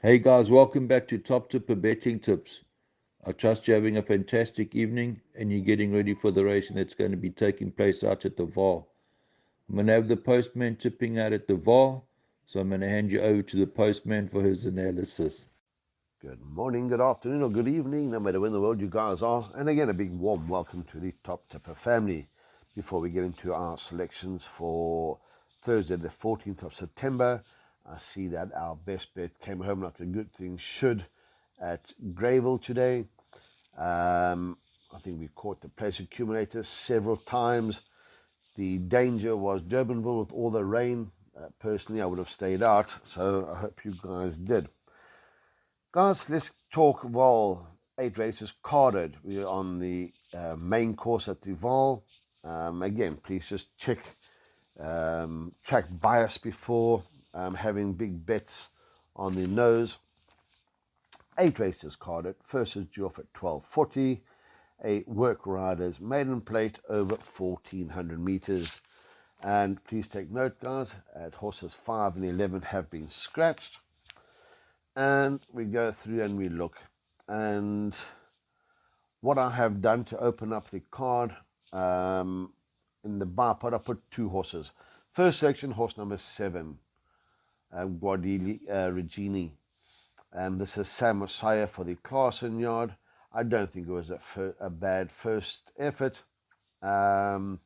Hey guys, welcome back to Top Tipper Betting Tips. I trust you're having a fantastic evening and you're getting ready for the race that's going to be taking place out at the Vaal. I'm going to have the postman tipping out at the Vaal, so I'm going to hand you over to the postman for his analysis. Good morning, good afternoon, or good evening, no matter where in the world you guys are. And again, a big warm welcome to the Top Tipper family. Before we get into our selections for Thursday, the 14th of September, I see that our best bet came home like a good thing should at Greyville today. I think we caught the place accumulator several times. The danger was Durbanville with all the rain. Personally, I would have stayed out, so I hope you guys did. Guys, let's talk Vaal. 8 races carded. We're on the main course at the Vaal. Again, please just check track bias before having big bets on the nose. 8 races carded. First is due off at 12:40. A work rider's maiden plate over 1400 meters. And please take note, guys, at horses 5 and 11 have been scratched. And we go through and we look. And what I have done to open up the card, in the bar pot, I put 2 horses. First selection, horse number 7, Guardili Regini. And this is Sam Messiah for the Clarkson yard. I don't think it was a bad first effort. I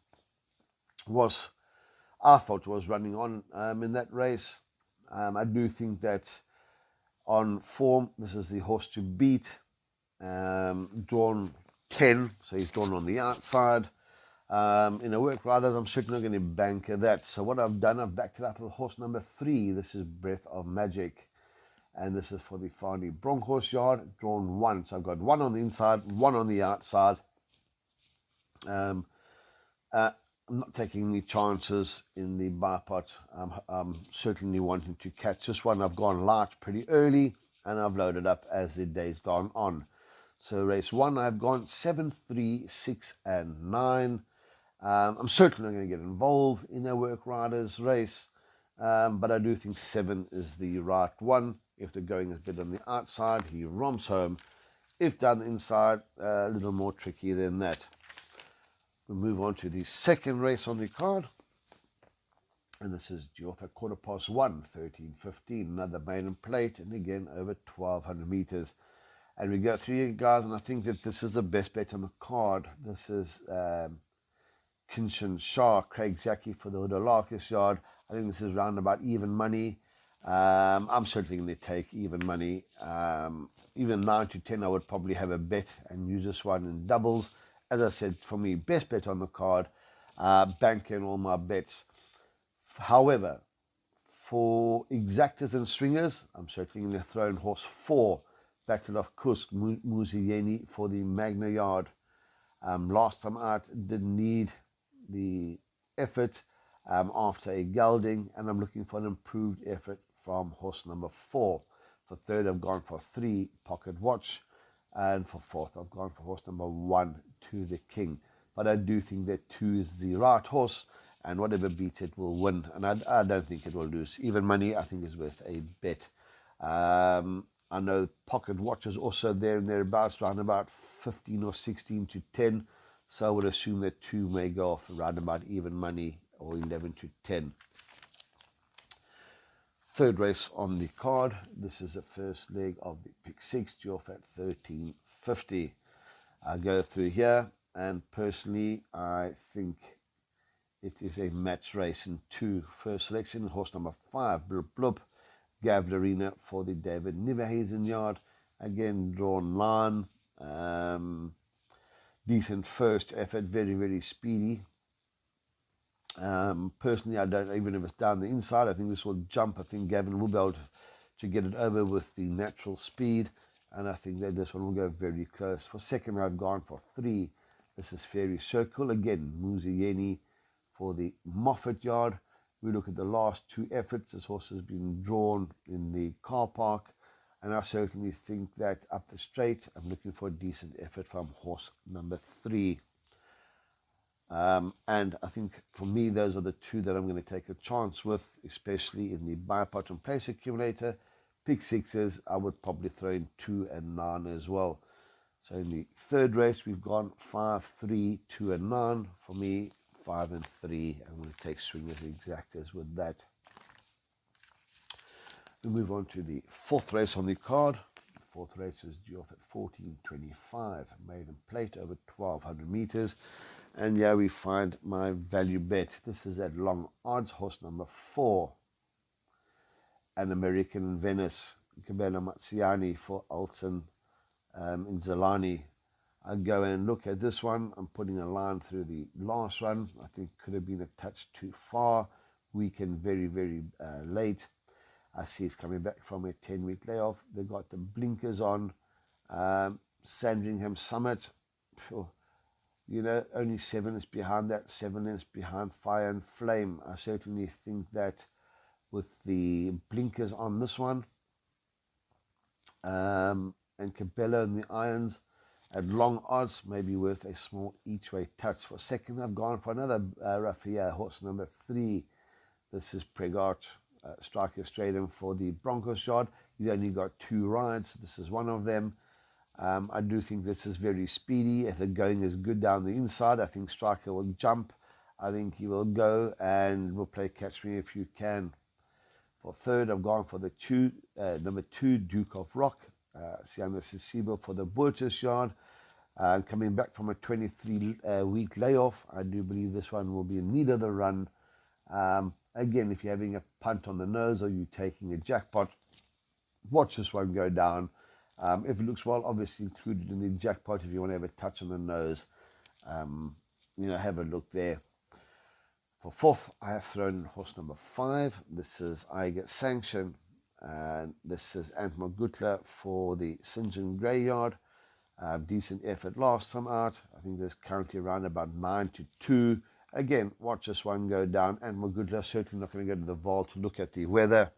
thought was running on in that race. I do think that on form, this is the horse to beat. Drawn 10, so he's drawn on the outside. In a work riders, I'm certainly going to bank that. So what I've done, I've backed it up with horse number 3. This is Breath of Magic. And this is for the Fani Bronkhorse yard, drawn 1. So I've got 1 on the inside, 1 on the outside. I'm not taking any chances in the bar pot. I'm certainly wanting to catch this one. I've gone large pretty early, and I've loaded up as the day's gone on. So race 1, I've gone 7, 3, 6, and 9. I'm certainly going to get involved in a work riders race, but I do think 7 is the right one. If the going is a bit on the outside, he romps home. If done inside, a little more tricky than that. We'll move on to the second race on the card. And this is due off at 1:15, 13:15. Another maiden plate, and again over 1,200 meters. And we go through it, guys, and I think that this is the best bet on the card. This is Kinshan Shah, Craig Zaki for the Udalarkis yard. I think this is round about even money. I'm certainly going to take even money. Even 9 to 10, I would probably have a bet and use this one in doubles. As I said, for me, best bet on the card, banking all my bets. However, for exactors and swingers, I'm certainly going to throw in horse 4, Battle of Kusk, Muzieni for the Magna yard. Last time out, didn't need the effort after a gelding, and I'm looking for an improved effort from horse number 4. For third, I've gone for 3, Pocket Watch, and for fourth, I've gone for horse number 1, To the King. But I do think that 2 is the right horse, and whatever beats it will win, and I don't think it will lose. Even money, I think, is worth a bet. I know Pocket Watch is also there and thereabouts, around about 15 or 16 to 10. So I would assume that 2 may go off around about even money, or 11 to 10. Third race on the card. This is the first leg of the pick 6, due off at 13:50. I go through here, and personally, I think it is a match race in 2. First selection, horse number 5, Blub Blub, Gavlarina for the David Niverhazen yard. Again, drawn line. Decent first effort, very, very speedy. Personally, I don't, even if it's down the inside, I think this will jump. I think Gavin will be able to get it over with the natural speed, and I think that this one will go very close. For second, I've gone for 3. This is Fairy Circle. Again, Muzieni for the Moffat yard. We look at the last 2 efforts. This horse has been drawn in the car park, and I certainly think that up the straight, I'm looking for a decent effort from horse number 3. And I think for me, those are the 2 that I'm going to take a chance with, especially in the buy pot and place accumulator. pick sixes, I would probably throw in 2 and 9 as well. So in the third race, we've gone 5, 3, 2 and 9. For me, 5 and 3. I'm going to take swingers exactas with that. We move on to the fourth race on the card. The fourth race is due off at 14.25, maiden plate over 1,200 meters. And here we find my value bet. This is at long odds, horse number 4, an American in Venice, Gabella Mazziani for Alton in Zelani. I go and look at this one. I'm putting a line through the last one. I think could have been a touch too far. Weekend very, very late. I see it's coming back from a 10-week layoff. They've got the blinkers on. Sandringham Summit, you know, only 7 is behind that. 7 is behind Fire and Flame. I certainly think that with the blinkers on this one, and Cabello and the irons at long odds, maybe worth a small each way touch. For second, I've gone for another Raffia, horse number 3. This is Pregart, striker straight in for the Broncos yard. He's only got 2 rides. This is one of them. I do think this is very speedy. If the going is good down the inside, I think Striker will jump. I think he will go and will play catch me if you can. For third, I've gone for the number 2, Duke of Rock. Siana Sisibo for the Burgess yard. Coming back from a 23-week layoff, I do believe this one will be in need of the run. Again, if you're having a punt on the nose or you're taking a jackpot, watch this one go down. If it looks well, obviously included in the jackpot. If you want to have a touch on the nose, have a look there. For fourth, I have thrown horse number 5. This is I Get Sanction. And this is Antmar Gutler for the St. John Grey yard. Decent effort last time out. I think there's currently around about 9-2. Again, watch this one go down. Antmar Gutler certainly not going to go to the Vaal to look at the weather.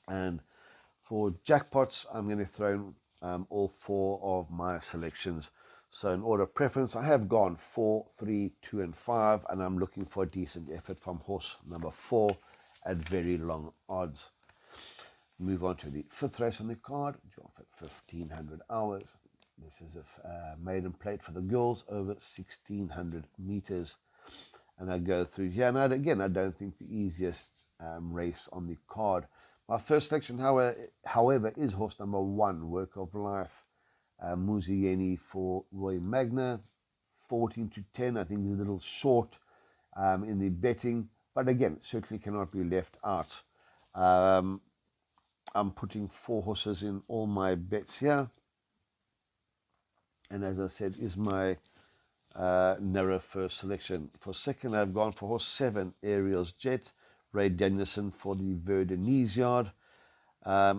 And for jackpots, I'm going to throw all 4 of my selections. So in order of preference, I have gone 4, 3, 2, and 5, and I'm looking for a decent effort from horse number 4 at very long odds. Move on to the fifth race on the card, off at 1,500 hours. This is a maiden plate for the girls over 1,600 meters. And I go through here. And again, I don't think the easiest race on the card. My first selection, however, is horse number 1, Work of Life, Muzieni for Roy Magna, 14-10. I think he's a little short in the betting, but again, certainly cannot be left out. I'm putting 4 horses in all my bets here, and as I said, is my narrow first selection. For second, I've gone for horse 7, Ariel's Jet, Ray Danielson for the Verdenies yard.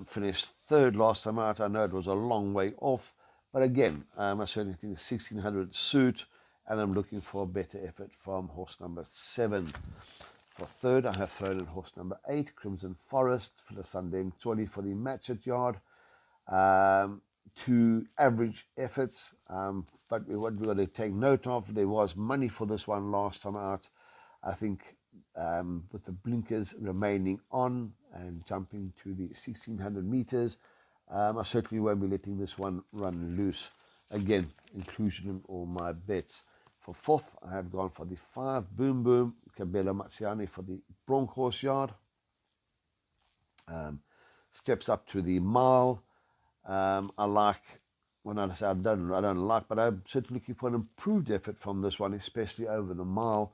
Finished third last time out. I know it was a long way off, but again, I certainly think 1,600 suit, and I'm looking for a better effort from horse number 7. For third, I have thrown in horse number 8, Crimson Forest, for the Sunday Mtoli for the Matchet yard. 2 average efforts, but what we've got to take note of, there was money for this one last time out. I think with the blinkers remaining on and jumping to the 1,600 meters, I certainly won't be letting this one run loose. Again, inclusion in all my bets. For fourth, I have gone for the 5, Boom Boom, Cabello Mazziani for the Bronkhorse yard. Steps up to the mile. I like, when I say I don't like, but I'm certainly looking for an improved effort from this one, especially over the mile.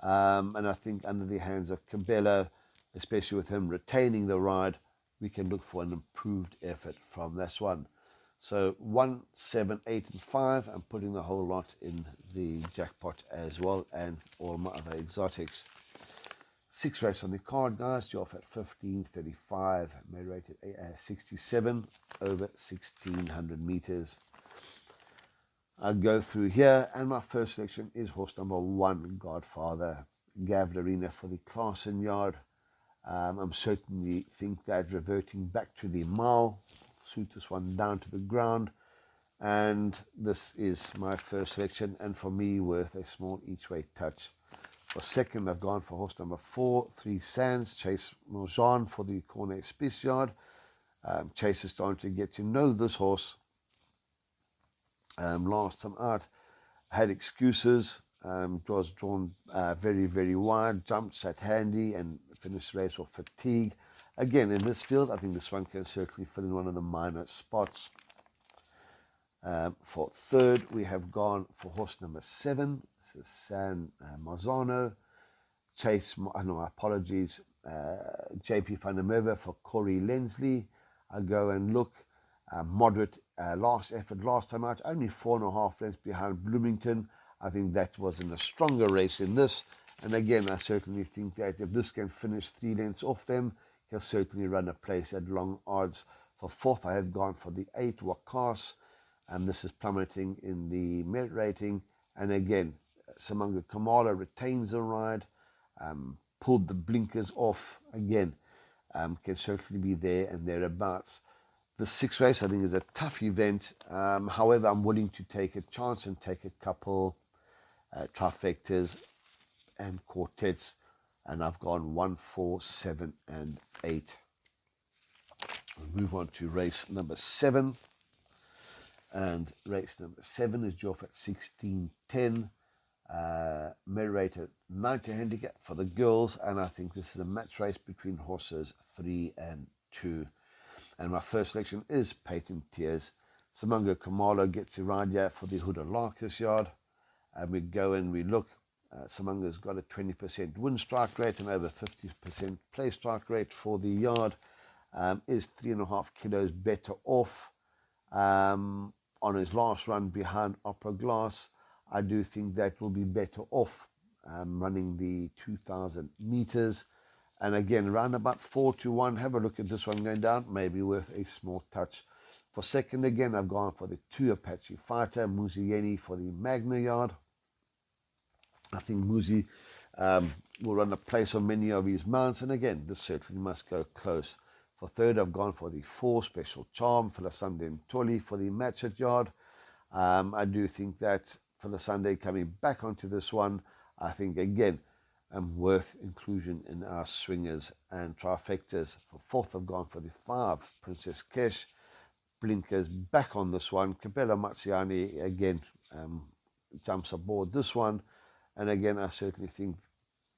And I think under the hands of Cabello, especially with him retaining the ride, we can look for an improved effort from this one. So 1, 7, 8, and 5, I'm putting the whole lot in the jackpot as well, and all my other exotics. 6 race on the card, guys. You're off at 15.35, made rate at 67 over 1,600 meters. I'll go through here, and my first selection is horse number 1, Godfather, Gav Arena for the Clarkson yard. I'm certainly think that reverting back to the mile, suit this one down to the ground, and this is my first selection, and for me worth a small each way touch. For second, I've gone for horse number 4, 3 Sands, Chase Mojan for the Cornet Spice yard. Chase is starting to get to know this horse. Last time out, had excuses. It was drawn very, very wide, jumped, sat handy, and finished the race with fatigue. Again, in this field, I think this one can certainly fill in one of the minor spots. For third, we have gone for horse number 7. This is San Marzano. Chase, no, apologies, JP van der Merwe for Corey Lensley. I go and look, moderate last effort last time out, only 4.5 lengths behind Bloomington. I think that was in a stronger race in this. And again, I certainly think that if this can finish 3 lengths off them, he'll certainly run a place at long odds. For fourth, I have gone for the 8, Wakas. This is plummeting in the merit rating. And again, Samanga Kamala retains the ride, pulled the blinkers off again, can certainly be there and thereabouts. The 6th race, I think, is a tough event. However, I'm willing to take a chance and take a couple trifectas and quartets. And I've gone 1, 4, 7, and 8. We'll move on to race number 7. And race number 7 is due off at 16:10. Merit rated 90 handicap for the girls, and I think this is a match race between horses 3 and 2. And my first selection is Patent Tears. Samanga Kamala gets a ride here for the Huda Larkus yard. And we go and we look. Samanga's got a 20% win strike rate and over 50% play strike rate for the yard. Is 3.5 kilos better off on his last run behind Opera Glass. I do think that will be better off running the 2,000 meters. And again, round about 4-1. Have a look at this one going down. Maybe worth a small touch. For second, again, I've gone for the 2 Apache Fighter. Muzieni for the Magna yard. I think Muzi will run a place on many of his mounts. And again, this certainly must go close. For third, I've gone for the 4 Special Charm for the Sunday Tolly for the Matchet yard. I do think that for the Sunday coming back onto this one, I think again, worth inclusion in our swingers and trifectas. For fourth, I've gone for the 5 Princess Kesh. Blinkers back on this one. Capella Mazziani again jumps aboard this one. And again, I certainly think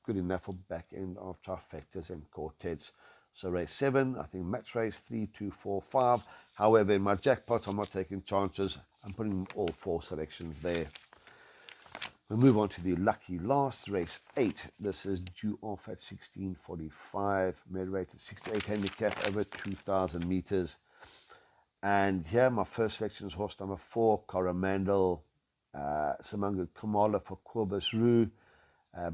good enough for back end of trifectas and quartets. So race 7, I think match race 3, 2, 4, 5. However, in my jackpots, I'm not taking chances. I'm putting all 4 selections there. We'll move on to the lucky last, race 8. This is due off at 16:45. Merit rate at 68 handicap over 2,000 meters. And here, my first selection is horse number 4, Coromandel. Samanga Kamala for Corbus Roo.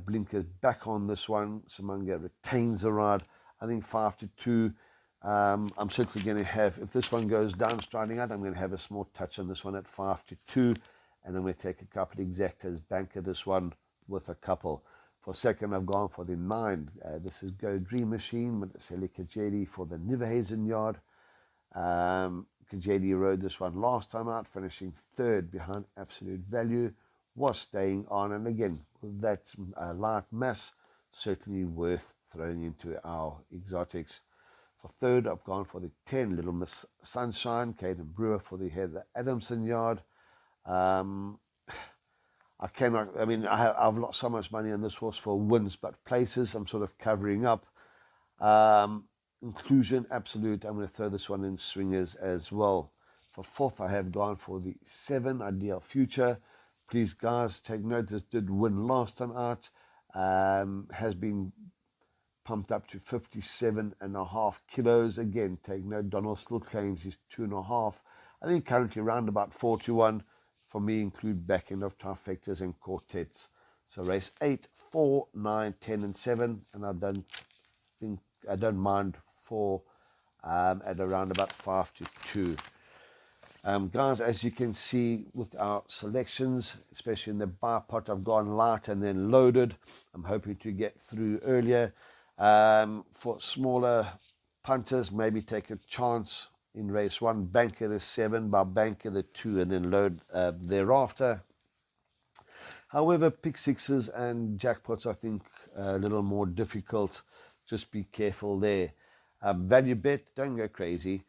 Blinkers back on this one. Samanga retains the ride. I think 5-2. I'm certainly going to have, if this one goes down striding out, I'm going to have a small touch on this one at 5-2. And I'm going to take a couple of exactas, banker this one with a couple. For second, I've gone for the 9. This is Go Dream Machine with Seli Kajedi for the Niverhazen yard. Kajedi rode this one last time out, finishing third behind Absolute Value. Was staying on, and again, with that light mass, certainly worth throwing into our exotics. For third, I've gone for the 10 Little Miss Sunshine, Caden Brewer for the Heather Adamson yard. I've lost so much money on this horse for wins, but places I'm sort of covering up. Inclusion, absolute. I'm going to throw this one in swingers as well. For fourth, I have gone for the 7 Ideal Future. Please, guys, take note. This did win last time out. Has been pumped up to 57.5 kilos. Again, take note. Donald still claims he's 2.5. I think currently around about 4-1. For me, include back end of trifectas and quartets. So race 8, 4, 9, 10, and 7. And I don't mind 4 at around about 5-2. Guys, as you can see with our selections, especially in the bar pot, I've gone light and then loaded. I'm hoping to get through earlier. For smaller punters, maybe take a chance in race 1, banker the 7, by banker the 2, and then load thereafter. However, pick sixes and jackpots, I think, a little more difficult. Just be careful there. Value bet, don't go crazy.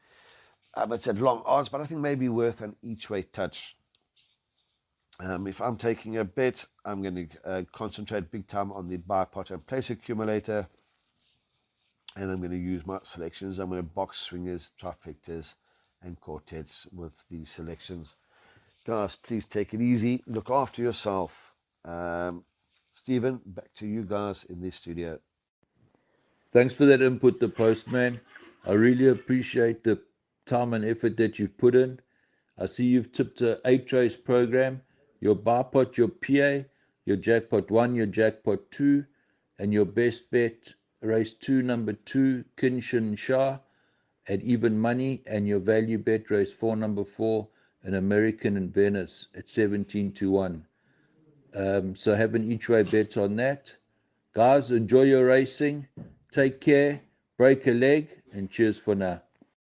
It's at long odds, but I think maybe worth an each way touch. If I'm taking a bet, I'm going to concentrate big time on the buy pot and place accumulator, and I'm going to use my selections. I'm going to box swingers, trifectas, and quartets with these selections. Guys, please take it easy. Look after yourself. Stephen, back to you guys in the studio. Thanks for that input, the postman. I really appreciate the time and effort that you've put in. I see you've tipped a 8 race program, your bar pot, your PA, your jackpot 1, your jackpot 2, and your best bet, race 2, number 2, Kinshin Shah at even money, and your value bet, race 4, number 4, an American in Venice at 17-1. So have an each way bet on that. Guys, enjoy your racing. Take care, break a leg, and cheers for now.